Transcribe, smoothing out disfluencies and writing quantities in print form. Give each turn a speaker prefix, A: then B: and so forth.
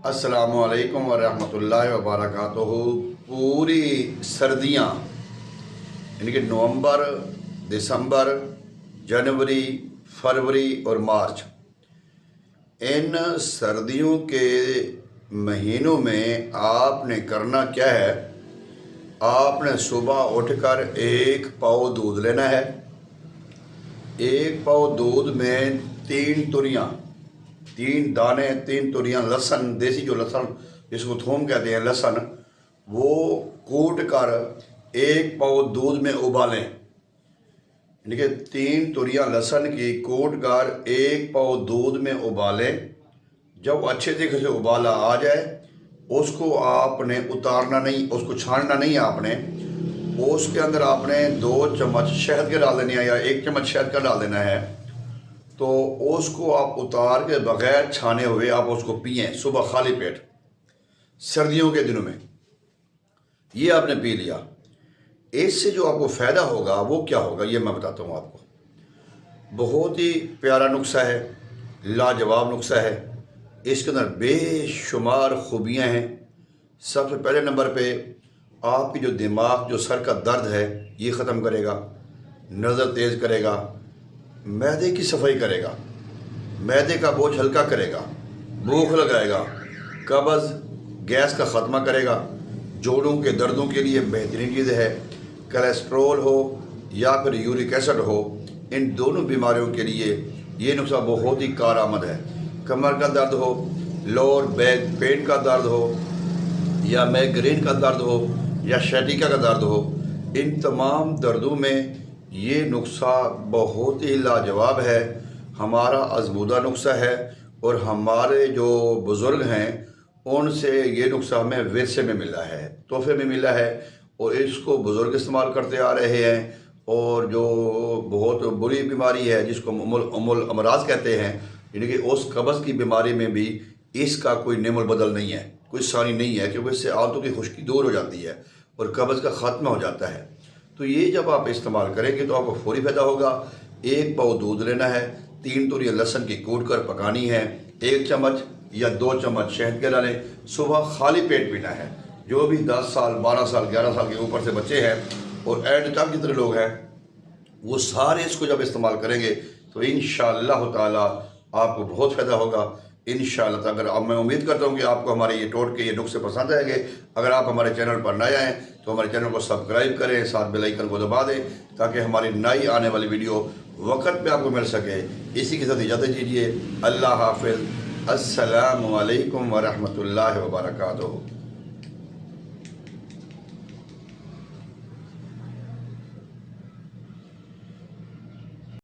A: अस्सलामु अलैकुम वरहमतुल्लाहि वबरकातुहू। पूरी सर्दियाँ यानी कि नवंबर, दिसंबर, जनवरी, फरवरी और मार्च, इन सर्दियों के महीनों में आपने करना क्या है? आपने सुबह उठकर एक पाव दूध लेना है। एक पाव दूध में 3 दाने 3 तुरियाँ लहसुन, देसी जो लहसुन जिसको थूम कहते हैं, लहसुन, वो कूट कर एक पाव दूध में उबालें। यानी कि 3 तुरियाँ लहसुन की कूट कर एक पाव दूध में उबालें। जब अच्छे तरीके से उबाला आ जाए, उसको आपने उतारना नहीं, उसको छानना नहीं आपने। उसके अंदर आपने 2 चम्मच शहद के डाल देने हैं या 1 चम्मच शहद का डाल देना है। तो उसको आप उतार के बग़ैर छाने हुए आप उसको पिएं सुबह खाली पेट, सर्दियों के दिनों में। ये आपने पी लिया, इससे जो आपको फ़ायदा होगा वो क्या होगा ये मैं बताता हूँ आपको। बहुत ही प्यारा नुस्खा है, लाजवाब नुस्खा है। इसके अंदर बेशुमार खूबियाँ हैं। सबसे पहले नंबर पे आपकी जो दिमाग, जो सर का दर्द है, ये ख़त्म करेगा, नज़र तेज़ करेगा, मैदे की सफाई करेगा, मैदे का बोझ हल्का करेगा, भूख लगाएगा, कब्ज़ गैस का ख़त्मा करेगा, जोड़ों के दर्दों के लिए बेहतरीन चीज़ है। कोलेस्ट्रोल हो या फिर यूरिक एसिड हो, इन दोनों बीमारियों के लिए ये नुस्खा बहुत ही कारआमद है। कमर का दर्द हो, लोअर बैक पेन का दर्द हो, या माइग्रेन का दर्द हो, या शैटिका का दर्द हो, इन तमाम दर्दों में ये नुस्खा बहुत ही लाजवाब है। हमारा आज़मूदा नुस्खा है और हमारे जो बुज़ुर्ग हैं उनसे ये नुस्खा हमें विरसे में मिला है, तोहफे में मिला है, और इसको बुज़ुर्ग इस्तेमाल करते आ रहे हैं। और जो बहुत बुरी बीमारी है जिसको उमुल अमराज कहते हैं, यानी कि उस कब्ज़ की बीमारी में भी इसका कोई नेमुल बदल नहीं है, कोई सानी नहीं है, क्योंकि इससे आंतों की खुश्की दूर हो जाती है और कब्ज़ का ख़ात्मा हो जाता है। तो ये जब आप इस्तेमाल करेंगे तो आपको फौरी फ़ायदा होगा। एक पाव दूध लेना है, 3 तुरियाँ लहसुन की कूट कर पकानी है, 1 चम्मच या 2 चम्मच शहद के डालें, सुबह खाली पेट पीना है। जो भी 10 साल, 12 साल, 11 साल के ऊपर से बच्चे हैं और एड तक जितने लोग हैं, वो सारे इसको जब इस्तेमाल करेंगे तो इंशाअल्लाह ताला आपको बहुत फ़ायदा होगा। इंशाअल्लाह। अगर अब मैं उम्मीद करता हूँ कि आपको हमारे ये टोटके, ये नुस्खे पसंद आएंगे। अगर आप हमारे चैनल पर नए आएँ तो हमारे चैनल को सब्सक्राइब करें, साथ बेल आइकन को दबा दें, ताकि हमारी नई आने वाली वीडियो वक्त पे आपको मिल सके। इसी के साथ इजाज़त दीजिए। अल्लाह हाफ़िज़। अस्सलामु अलैकुम वरहमतुल्लाहि वबरकातुहू।